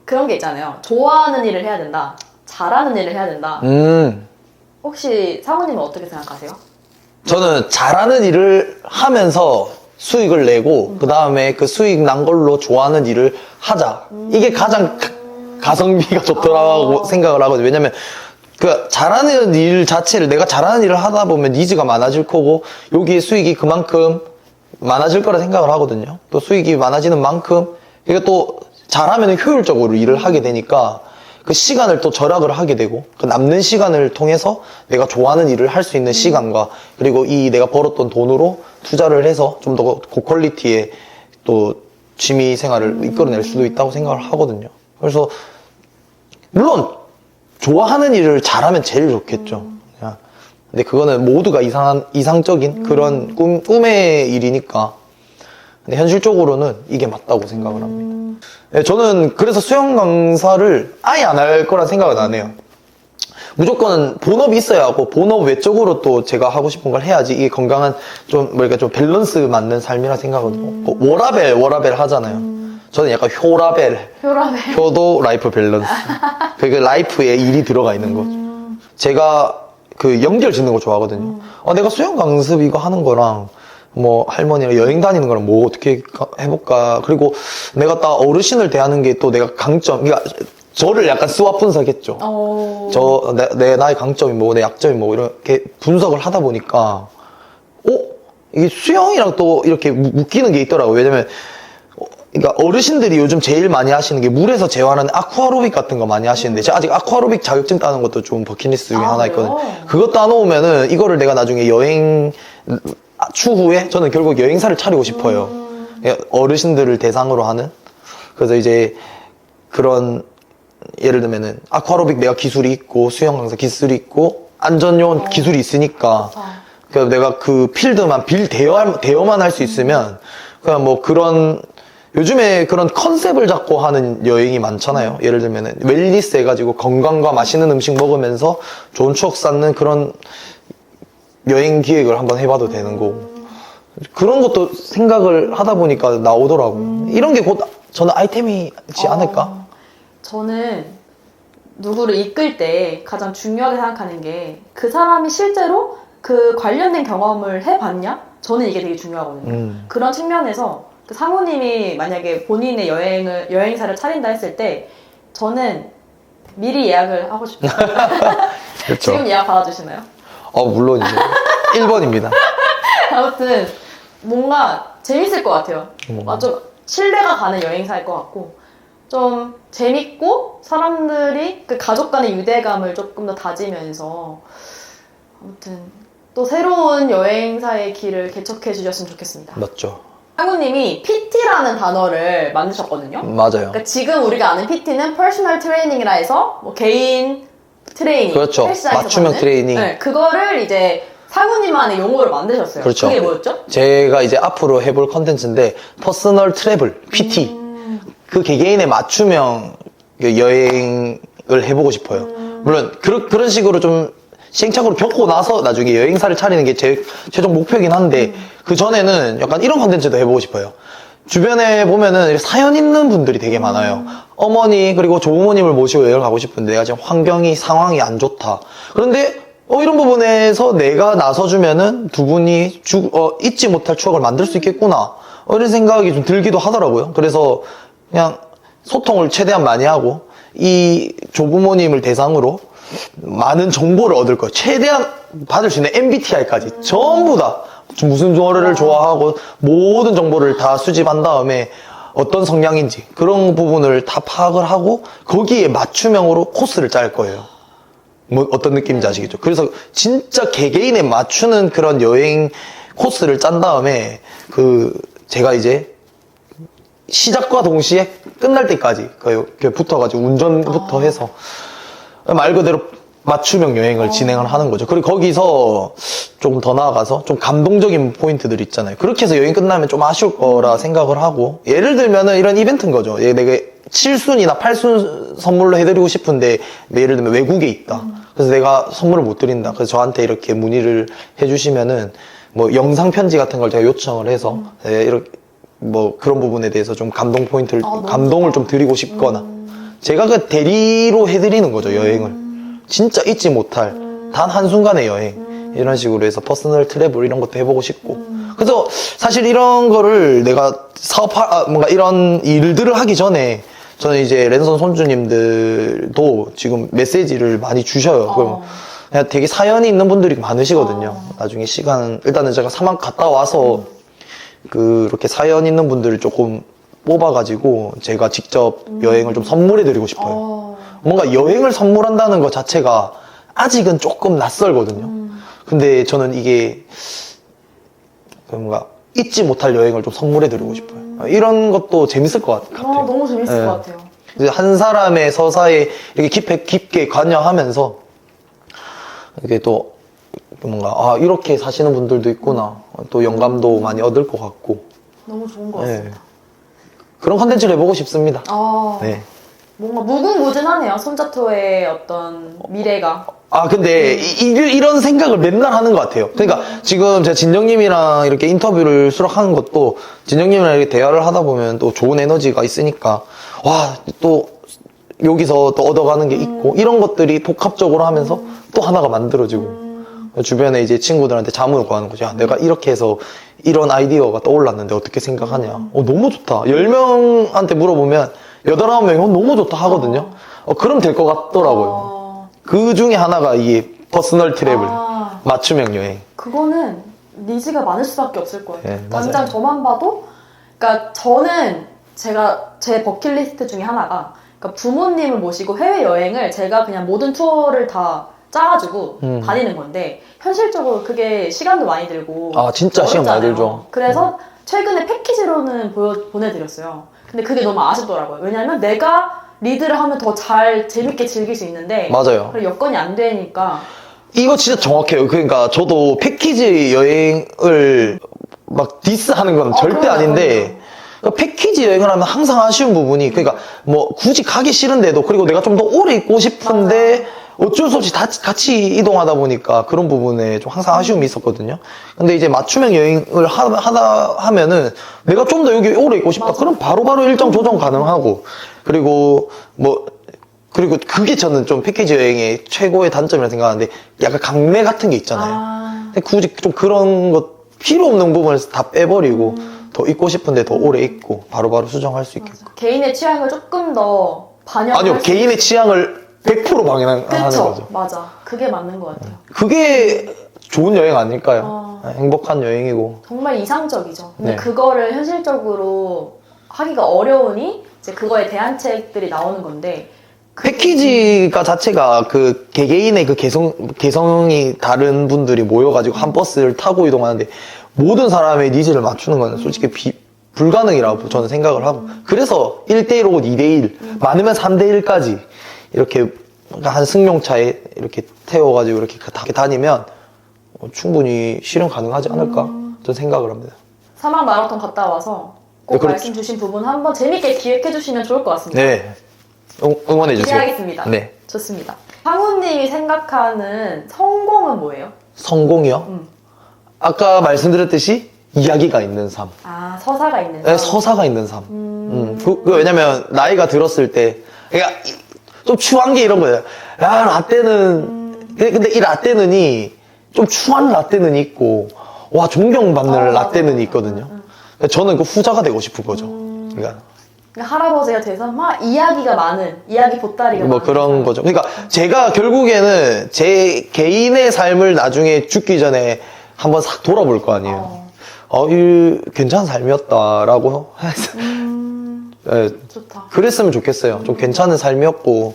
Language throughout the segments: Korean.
그런 게 있잖아요. 좋아하는 일을 해야 된다. 잘하는 일을 해야 된다. 혹시 사모님은 어떻게 생각하세요? 저는 잘하는 일을 하면서 수익을 내고 그 다음에 그 수익 난 걸로 좋아하는 일을 하자. 이게 가장 가성비가 좋더라고 생각을 하거든요. 왜냐면 그 잘하는 일 자체를 내가 잘하는 일을 하다 보면 니즈가 많아질 거고 여기에 수익이 그만큼 많아질 거라 생각을 하거든요. 또 수익이 많아지는 만큼 이게 또 잘하면 효율적으로 일을 하게 되니까 그 시간을 또 절약을 하게 되고 그 남는 시간을 통해서 내가 좋아하는 일을 할 수 있는 시간과 그리고 이 내가 벌었던 돈으로 투자를 해서 좀 더 고퀄리티의 또 취미 생활을 이끌어낼 수도 있다고 생각을 하거든요. 그래서 물론 좋아하는 일을 잘하면 제일 좋겠죠. 그냥. 근데 그거는 모두가 이상적인 그런 꿈의 일이니까. 근데 현실적으로는 이게 맞다고 생각을 합니다. 네, 저는 그래서 수영 강사를 아예 안 할 거란 생각은 안 해요. 무조건 본업이 있어야 하고 본업 외적으로 또 제가 하고 싶은 걸 해야지 이게 건강한 좀 뭐랄까 좀 밸런스 맞는 삶이라 생각하거든요. 워라벨 하잖아요. 저는 약간 효라벨. 효도 라이프 밸런스. 그게 라이프에 일이 들어가 있는 거죠. 제가 그 연결 짓는 거 좋아하거든요. 내가 수영 강습 이거 하는 거랑 뭐 할머니랑 여행 다니는 거랑 뭐 어떻게 해볼까. 그리고 내가 딱 어르신을 대하는 게 또 내가 강점, 그러니까 저를 약간 스왑 분석했죠. 내 나의 강점이 뭐고 내 약점이 뭐고 이렇게 분석을 하다 보니까 이게 수영이랑 또 이렇게 묶이는 게 있더라고요. 왜냐면 그러니까 어르신들이 요즘 제일 많이 하시는 게 물에서 재활하는 아쿠아로빅 같은 거 많이 하시는데 제가 아직 아쿠아로빅 자격증 따는 것도 좀 버킷리스트 중에 하나 있거든요. 그거 따놓으면은 이거를 내가 나중에 여행 추후에 저는 결국 여행사를 차리고 싶어요. 어르신들을 대상으로 하는. 그래서 이제 그런 예를 들면은 아쿠아로빅 내가 기술이 있고 수영 강사 기술이 있고 안전요원 기술이 있으니까 그래서 내가 그 필드만 대여만 할 수 있으면 그냥 뭐 그런 요즘에 그런 컨셉을 잡고 하는 여행이 많잖아요. 예를 들면은 웰니스 해가지고 건강과 맛있는 음식 먹으면서 좋은 추억 쌓는 그런 여행 기획을 한번 해봐도 되는 거고 그런 것도 생각을 하다 보니까 나오더라고요. 이런 게 곧 저는 아이템이지 않을까? 저는 누구를 이끌 때 가장 중요하게 생각하는 게 그 사람이 실제로 그 관련된 경험을 해봤냐? 저는 이게 되게 중요하거든요. 그런 측면에서 그 사모님이 만약에 본인의 여행사를 차린다 했을 때 저는 미리 예약을 하고 싶어요. 그렇죠. 지금 예약 받아주시나요? 물론이죠. 1번입니다. 아무튼 뭔가 재밌을 것 같아요. 좀 신뢰가 가는 여행사일 것 같고 좀 재밌고 사람들이 그 가족 간의 유대감을 조금 더 다지면서 아무튼 또 새로운 여행사의 길을 개척해 주셨으면 좋겠습니다. 맞죠. 상우님이 PT라는 단어를 만드셨거든요. 맞아요. 그러니까 지금 우리가 아는 PT는 퍼스널 트레이닝이라 해서 뭐 개인 트레이닝, 그렇죠. 헬스장에서 맞춤형 받는? 트레이닝. 네, 그거를 이제 상우님만의 용어를 만드셨어요. 그렇죠. 그게 뭐였죠? 제가 이제 앞으로 해볼 컨텐츠인데 퍼스널 트래블, PT. 그 개개인의 맞춤형 여행을 해보고 싶어요. 물론 그런 식으로 좀 시행착오를 겪고 나서 나중에 여행사를 차리는 게 제 최종 목표이긴 한데 그 전에는 약간 이런 컨텐츠도 해보고 싶어요. 주변에 보면은 사연 있는 분들이 되게 많아요. 어머니 그리고 조부모님을 모시고 여행을 가고 싶은데 내가 지금 상황이 안 좋다. 그런데 이런 부분에서 내가 나서주면은 두 분이 잊지 못할 추억을 만들 수 있겠구나. 이런 생각이 좀 들기도 하더라고요. 그래서 그냥 소통을 최대한 많이 하고 이 조부모님을 대상으로 많은 정보를 얻을 거예요. 최대한 받을 수 있는 MBTI까지 전부 다 무슨 노래를 좋아하고 모든 정보를 다 수집한 다음에 어떤 성향인지 그런 부분을 다 파악을 하고 거기에 맞춤형으로 코스를 짤 거예요. 뭐 어떤 느낌인지 아시겠죠? 그래서 진짜 개개인에 맞추는 그런 여행 코스를 짠 다음에 제가 이제 시작과 동시에 끝날 때까지 붙어가지고 운전부터 해서 말 그대로 맞춤형 여행을 진행을 하는 거죠. 그리고 거기서 조금 더 나아가서 좀 감동적인 포인트들 있잖아요. 그렇게 해서 여행 끝나면 좀 아쉬울 거라 생각을 하고 예를 들면은 이런 이벤트인 거죠. 내가 7순이나 8순 선물로 해드리고 싶은데 예를 들면 외국에 있다. 그래서 내가 선물을 못 드린다. 그래서 저한테 이렇게 문의를 해주시면은 뭐 영상 편지 같은 걸 제가 요청을 해서 이렇게 뭐 그런 부분에 대해서 좀 감동을 좀 드리고 싶거나 제가 그 대리로 해드리는 거죠, 여행을. 진짜 잊지 못할 단 한순간의 여행. 이런 식으로 해서 퍼스널 트래블 이런 것도 해보고 싶고. 그래서 사실 이런 거를 내가 뭔가 이런 일들을 하기 전에 저는 이제 랜선 손주님들도 지금 메시지를 많이 주셔요. 그럼 그냥 되게 사연이 있는 분들이 많으시거든요. 나중에 일단은 제가 사막 갔다 와서 그렇게 사연 있는 분들을 조금 뽑아가지고 제가 직접 여행을 좀 선물해드리고 싶어요. 뭔가 여행을 선물한다는 것 자체가 아직은 조금 낯설거든요. 근데 저는 이게 뭔가 잊지 못할 여행을 좀 선물해드리고 싶어요. 이런 것도 재밌을 것 같아요. 너무 재밌을 것 같아요. 이제 한 사람의 서사에 이렇게 깊게 관여하면서 이게 또 뭔가 이렇게 사시는 분들도 있구나. 또 영감도 많이 얻을 것 같고. 너무 좋은 것 같습니다. 그런 컨텐츠를 해보고 싶습니다. 네. 뭔가 무궁무진하네요. 손자토의 어떤 미래가. 근데 이런 생각을 맨날 하는 것 같아요. 그러니까 지금 제가 진정님이랑 이렇게 인터뷰를 수락하는 것도 진정님이랑 이렇게 대화를 하다 보면 또 좋은 에너지가 있으니까 또 여기서 또 얻어가는 게 있고 이런 것들이 복합적으로 하면서 또 하나가 만들어지고 주변에 이제 친구들한테 자문을 구하는 거죠. 내가 이렇게 해서 이런 아이디어가 떠올랐는데 어떻게 생각하냐. 너무 좋다. 10명한테 물어보면 8, 9명이 너무 좋다 하거든요. 그럼 될 것 같더라고요. 그 중에 하나가 이 퍼스널 트래블, 맞춤형 여행. 그거는 니즈가 많을 수밖에 없을 거예요. 네, 당장 맞아요. 저만 봐도, 그러니까 저는 제 버킷리스트 중에 하나가, 그러니까 부모님을 모시고 해외 여행을 제가 그냥 모든 투어를 다 짜가지고 다니는 건데 현실적으로 그게 시간도 많이 들고 진짜 시간 많이 들죠. 그래서 최근에 패키지로는 보내드렸어요. 근데 그게 너무 아쉽더라고요. 왜냐면 내가 리드를 하면 더 잘 재밌게 즐길 수 있는데 맞아요. 여건이 안 되니까. 이거 진짜 정확해요. 그러니까 저도 패키지 여행을 막 디스하는 건 절대 아닌데 그러니까 패키지 여행을 하면 항상 아쉬운 부분이 그러니까 뭐 굳이 가기 싫은데도 그리고 내가 좀 더 오래 있고 싶은데 어쩔 수 없이 같이 이동하다 보니까 그런 부분에 좀 항상 아쉬움이 있었거든요. 근데 이제 맞춤형 여행을 하면은 내가 좀 더 여기 오래 있고 싶다. 그럼 바로바로 일정 조정 가능하고 그리고 그리고 그게 저는 좀 패키지 여행의 최고의 단점이라 생각하는데 약간 강매 같은 게 있잖아요. 근데 굳이 좀 그런 것 필요 없는 부분을 다 빼버리고 더 있고 싶은데 더 오래 있고 바로바로 수정할 수 있게끔. 개인의 취향을 조금 더 반영할 아니요, 개인의 취향을 100% 방해하는 거죠. 맞아. 그게 맞는 것 같아요. 그게 좋은 여행 아닐까요? 행복한 여행이고. 정말 이상적이죠. 근데 네. 그거를 현실적으로 하기가 어려우니 이제 그거에 대안책들이 나오는 건데 패키지가 자체가 그 개개인의 그 개성이 다른 분들이 모여가지고 한 버스를 타고 이동하는데 모든 사람의 니즈를 맞추는 건 솔직히 불가능이라고 저는 생각을 하고 그래서 1대1 혹은 2대1 많으면 3대1까지 이렇게 한 승용차에 이렇게 태워가지고 이렇게 다니면 충분히 실현 가능하지 않을까 저는 생각을 합니다. 사막 마라톤 갔다 와서 꼭 그렇죠. 말씀 주신 부분 한번 재밌게 기획해 주시면 좋을 것 같습니다. 네. 응원해 주세요. 기대하겠습니다. 네. 좋습니다. 상우님이 생각하는 성공은 뭐예요? 성공이요? 아까 말씀드렸듯이 이야기가 있는 삶. 서사가 있는 삶. 네, 서사가 있는 삶. 왜냐면 나이가 들었을 때 그러니까 좀 추한 게 이런 거예요. 야, 라떼는 근데 이 라떼는이 좀 추한 라떼는 있고 와 존경받는 라떼는 있거든요. 저는 그 후자가 되고 싶은 거죠. 그러니까 할아버지가 돼서 막 이야기가 많은 이야기 보따리가 뭐 많은 그런 사람. 거죠. 그러니까 제가 결국에는 제 개인의 삶을 나중에 죽기 전에 한번 싹 돌아볼 거 아니에요. 이 괜찮은 삶이었다라고 해서 네, 좋다. 그랬으면 좋겠어요. 좀 괜찮은 삶이었고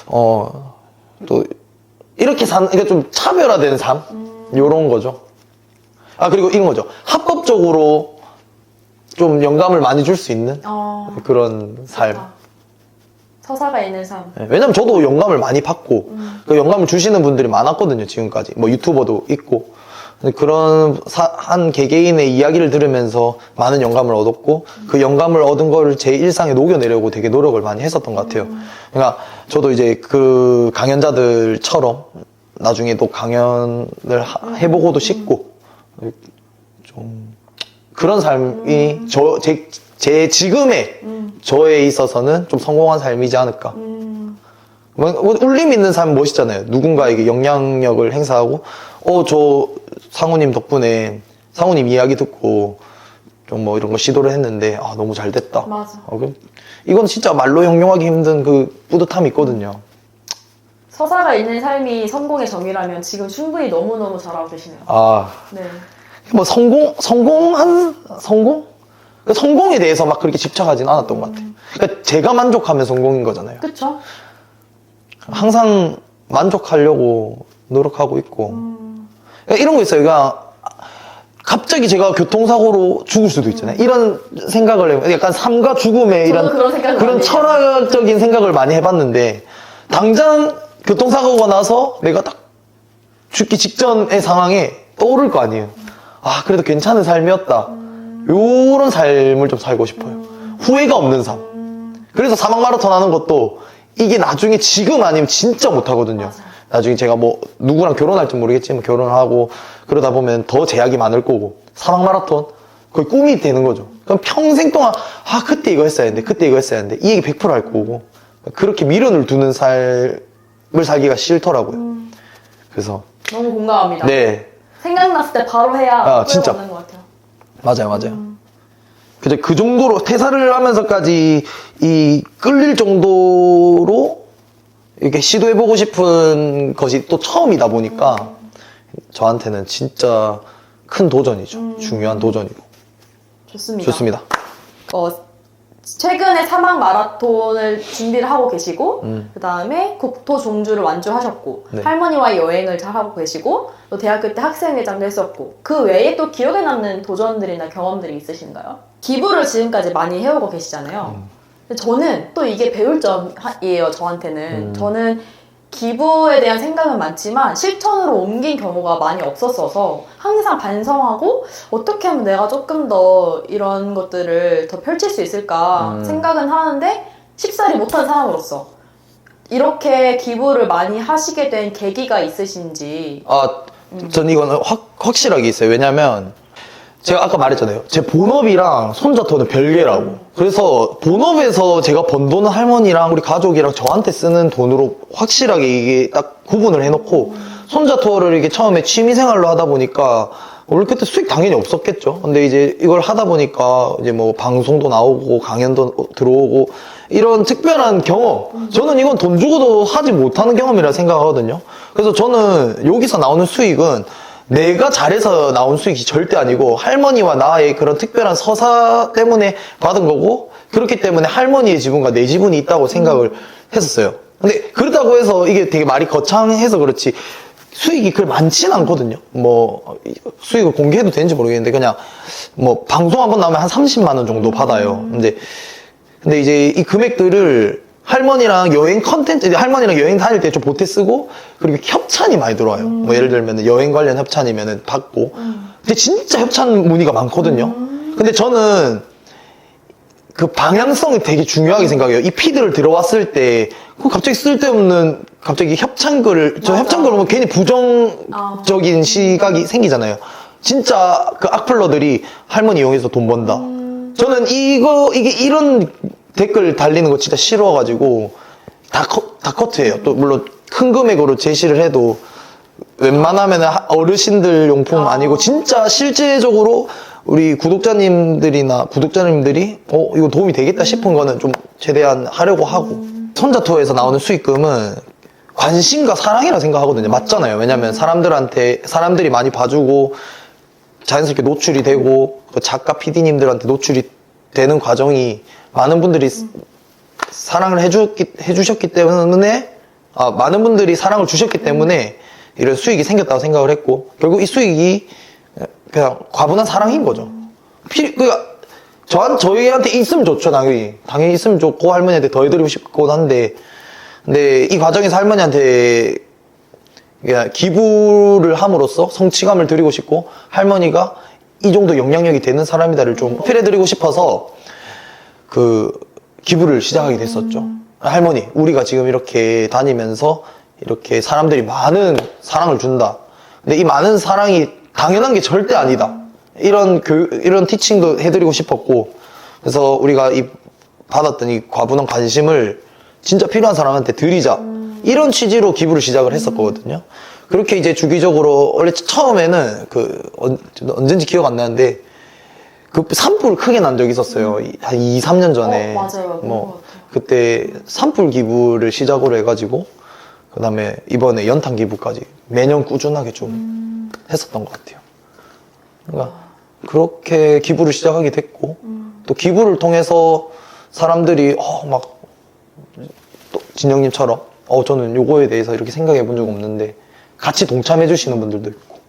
또 이렇게 그러니까 좀 차별화된 삶 요런 거죠. 그리고 이런 거죠. 합법적으로 좀 영감을 많이 줄 수 있는 그런 삶. 좋다. 서사가 있는 삶. 네, 왜냐면 저도 영감을 많이 받고 그 영감을 주시는 분들이 많았거든요. 지금까지 뭐 유튜버도 있고 그런 한 개개인의 이야기를 들으면서 많은 영감을 얻었고 그 영감을 얻은 거를 제 일상에 녹여내려고 되게 노력을 많이 했었던 것 같아요. 그러니까 저도 이제 그 강연자들처럼 나중에 또 강연을 해보고도 싶고 좀 그런 삶이 제 지금의 저에 있어서는 좀 성공한 삶이지 않을까. 뭐, 울림 있는 삶 멋있잖아요. 누군가에게 영향력을 행사하고, 저 상우님 덕분에 상우님 이야기 듣고 좀 뭐 이런 거 시도를 했는데, 너무 잘 됐다. 맞아. 이건 진짜 말로 형용하기 힘든 그 뿌듯함이 있거든요. 서사가 있는 삶이 성공의 정의라면 지금 충분히 너무너무 잘하고 계시네요. 네. 뭐 성공? 그 성공에 대해서 막 그렇게 집착하진 않았던 것 같아요. 그러니까 제가 만족하면 성공인 거잖아요. 그쵸? 항상 만족하려고 노력하고 있고. 그러니까 이런 거 있어요. 그러니까 갑자기 제가 교통사고로 죽을 수도 있잖아요. 이런 생각을 해요. 약간 삶과 죽음의 저도 그런 생각을 그런 많이 철학적인 생각을 많이 해봤는데, 당장 교통사고가 나서 내가 딱 죽기 직전의 상황에 떠오를 거 아니에요. 그래도 괜찮은 삶이었다. 요런 삶을 좀 살고 싶어요. 후회가 없는 삶. 그래서 사막 마라톤 하는 것도 이게 나중에 지금 아니면 진짜 못하거든요. 맞아. 나중에 제가 뭐 누구랑 결혼할지 모르겠지만 결혼하고 그러다 보면 더 제약이 많을 거고, 사막 마라톤 거의 꿈이 되는 거죠. 그럼 평생 동안 그때 이거 했어야 했는데 그때 이거 했어야 했는데 이 얘기 100% 할 거고, 그렇게 미련을 두는 삶을 살기가 싫더라고요. 그래서 너무 공감합니다. 네, 생각났을 때 바로 해야 진짜. 없는 것 같아요. 맞아요. 근데 그 정도로 퇴사를 하면서까지 이 끌릴 정도로 이렇게 시도해보고 싶은 것이 또 처음이다 보니까 저한테는 진짜 큰 도전이죠. 중요한 도전이고. 좋습니다. 최근에 사막 마라톤을 준비를 하고 계시고, 그 다음에 국토 종주를 완주하셨고, 네. 할머니와의 여행을 잘 하고 계시고, 또 대학교 때 학생회장도 했었고, 그 외에 또 기억에 남는 도전들이나 경험들이 있으신가요? 기부를 지금까지 많이 해오고 계시잖아요. 근데 저는 또 이게 배울 점이에요, 저한테는. 저는 기부에 대한 생각은 많지만 실천으로 옮긴 경우가 많이 없었어서 항상 반성하고 어떻게 하면 내가 조금 더 이런 것들을 더 펼칠 수 있을까 생각은 하는데 쉽사리 못한 사람으로서 이렇게 기부를 많이 하시게 된 계기가 있으신지. 전 이거는 확실하게 있어요. 왜냐면 제가 아까 말했잖아요. 제 본업이랑 손자토는 별개라고. 그래서 본업에서 제가 번 돈은 할머니랑 우리 가족이랑 저한테 쓰는 돈으로 확실하게 이게 딱 구분을 해놓고, 손자토를 이게 처음에 취미생활로 하다 보니까 원래 그때 수익 당연히 없었겠죠. 근데 이제 이걸 하다 보니까 이제 뭐 방송도 나오고 강연도 들어오고 이런 특별한 경험, 저는 이건 돈 주고도 하지 못하는 경험이라 생각하거든요. 그래서 저는 여기서 나오는 수익은 내가 잘해서 나온 수익이 절대 아니고 할머니와 나의 그런 특별한 서사 때문에 받은 거고, 그렇기 때문에 할머니의 지분과 내 지분이 있다고 생각을 했었어요. 근데 그렇다고 해서 이게 되게 말이 거창해서 그렇지 수익이 그렇게 많지는 않거든요. 뭐 수익을 공개해도 되는지 모르겠는데 그냥 뭐 방송 한번 나오면 한 30만 원 정도 받아요. 근데 이제 이 금액들을 할머니랑 여행 컨텐츠, 할머니랑 여행 다닐 때 좀 보태 쓰고, 그리고 협찬이 많이 들어와요. 뭐 예를 들면 여행 관련 협찬이면은 받고. 근데 진짜 협찬 문의가 많거든요. 근데 저는 그 방향성이 되게 중요하게 생각해요. 이 피드를 들어왔을 때, 갑자기 쓸데없는, 갑자기 협찬글을, 저 협찬글 보면 괜히 부정적인 시각이 생기잖아요. 진짜 그 악플러들이 할머니 이용해서 돈 번다. 저는 이게 이런 댓글 달리는 거 진짜 싫어가지고 다 커트해요. 또 물론 큰 금액으로 제시를 해도 웬만하면 어르신들 용품 아니고 진짜 실제적으로 우리 구독자님들이 이거 도움이 되겠다 싶은 거는 좀 최대한 하려고 하고, 손자토에서 나오는 수익금은 관심과 사랑이라 생각하거든요. 맞잖아요. 왜냐면 사람들이 많이 봐주고 자연스럽게 노출이 되고, 그 작가 PD님들한테 노출이 되는 과정이 많은 분들이 사랑을 해주셨기 때문에, 많은 분들이 사랑을 주셨기 때문에 이런 수익이 생겼다고 생각을 했고, 결국 이 수익이 그냥 과분한 사랑인 거죠. 그러니까 저희한테 있으면 좋죠. 당연히 있으면 좋고 할머니한테 더 해드리고 싶고 한데, 근데 이 과정에서 할머니한테 그냥 기부를 함으로써 성취감을 드리고 싶고, 할머니가 이 정도 영향력이 되는 사람이다를 좀 어필해드리고 싶어서 그 기부를 시작하게 됐었죠. 할머니, 우리가 지금 이렇게 다니면서 이렇게 사람들이 많은 사랑을 준다. 근데 이 많은 사랑이 당연한 게 절대 아니다. 이런 티칭도 해드리고 싶었고, 그래서 우리가 받았던 이 과분한 관심을 진짜 필요한 사람한테 드리자. 이런 취지로 기부를 시작을 했었거든요. 그렇게 이제 주기적으로, 원래 처음에는 언젠지 기억 안 나는데, 산불 크게 난 적이 있었어요. 한 2, 3년 전에. 맞아요. 그때 산불 기부를 시작으로 해가지고, 그 다음에 이번에 연탄 기부까지 매년 꾸준하게 좀 했었던 것 같아요. 그러니까 그렇게 기부를 시작하게 됐고, 또 기부를 통해서 사람들이 또 진영님처럼 저는 요거에 대해서 이렇게 생각해 본 적 없는데 같이 동참해 주시는 분들도 있고,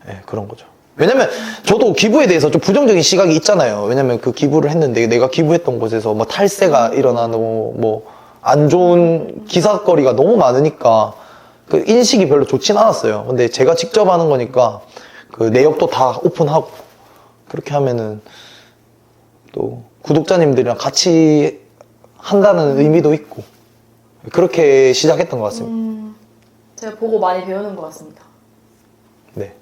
네, 그런 거죠. 왜냐면 저도 기부에 대해서 좀 부정적인 시각이 있잖아요. 왜냐면 그 기부를 했는데 내가 기부했던 곳에서 뭐 탈세가 일어나고 뭐 안 좋은 기사거리가 너무 많으니까 그 인식이 별로 좋진 않았어요. 근데 제가 직접 하는 거니까 그 내역도 다 오픈하고 그렇게 하면은 또 구독자님들이랑 같이 한다는 의미도 있고 그렇게 시작했던 것 같습니다. 제가 보고 많이 배우는 것 같습니다. 네.